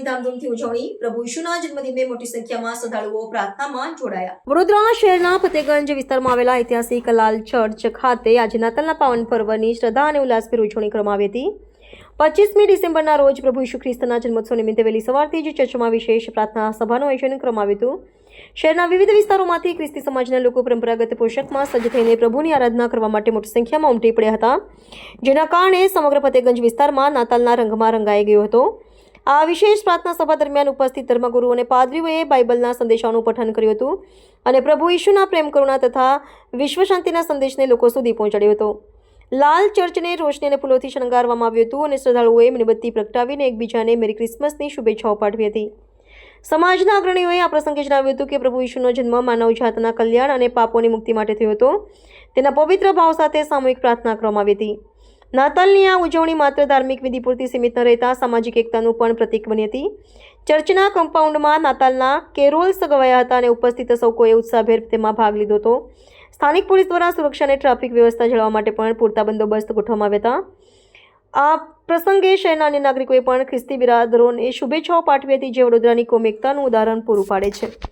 ધામધૂમથી ઉજવણી. પ્રભુ ઈશુના જન્મદિને મોટી સંખ્યામાં શ્રદ્ધાળુઓ પ્રાર્થનામાં જોડાયા. વડોદરા શહેરના ફતેગંજ વિસ્તારમાં આવેલા ઐતિહાસિક લાલ ચર્ચ ખાતે આજે નાતાલના પાવન પર્વની શ્રદ્ધા અને ઉલ્લાસભેર ઉજવણી કરવામાં આવી હતી. 25મી ડિસેમ્બરના રોજ પ્રભુ ઈશુ ખ્રિસ્તના જન્મોત્સવ નિમિત્તે વહેલી સવારથી જ ચર્ચમાં વિશેષ પ્રાર્થના સભાનું આયોજન કરવામાં આવ્યું હતું. શહેરના વિવિધ વિસ્તારોમાંથી ખ્રિસ્તી સમાજના લોકો પરંપરાગત પોશાકમાં સજ્જ થઈને પ્રભુની આરાધના કરવા માટે મોટી સંખ્યામાં ઉમટી પડ્યા હતા, જેના કારણે સમગ્ર ફતેગંજ વિસ્તારમાં નાતાલના રંગમાં રંગાઈ ગયો હતો. આ વિશેષ પ્રાર્થના સભા દરમિયાન ઉપસ્થિત ધર્મગુરુઓ અને પાદરીઓએ બાઇબલના સંદેશાઓનું પઠન કર્યું હતું અને પ્રભુ ઈશુના પ્રેમ, કરુણા તથા વિશ્વ શાંતિના સંદેશને લોકો સુધી પહોંચાડ્યો હતો. લાલ ચર્ચને રોશની અને ફૂલોથી શણગારવામાં આવ્યું હતું અને શ્રદ્ધાળુઓએ મીણબત્તી પ્રગટાવીને એકબીજાને મેરી ક્રિસમસની શુભેચ્છાઓ પાઠવી હતી. સમાજના અગ્રણીઓએ આ પ્રસંગે જણાવ્યું હતું કે પ્રભુ ઈશુનો જન્મ માનવજાતના કલ્યાણ અને પાપોની મુક્તિ માટે થયો હતો. તેના પવિત્ર ભાવ સાથે સામૂહિક પ્રાર્થના કરવામાં આવી હતી. નાતાલની આ ઉજવણી માત્ર ધાર્મિક વિધિ પૂરતી સીમિત ન રહેતા સામાજિક એકતાનું પણ પ્રતીક બની હતી. ચર્ચના કમ્પાઉન્ડમાં નાતાલના કેરોલ્સ ગવાયા હતા અને ઉપસ્થિત સૌ કોઈએ ઉત્સાહભેર તેમાં ભાગ લીધો હતો. સ્થાનિક પોલીસ દ્વારા સુરક્ષા અને ટ્રાફિક વ્યવસ્થા જાળવવા માટે પણ પૂરતા બંદોબસ્ત ગોઠવવામાં આવ્યા હતા. આ પ્રસંગે શહેરના અન્ય નાગરિકોએ પણ ખ્રિસ્તી બિરાદરોને શુભેચ્છાઓ પાઠવી હતી, જે વડોદરાની કોમી એકતાનું ઉદાહરણ પૂરું પાડે છે.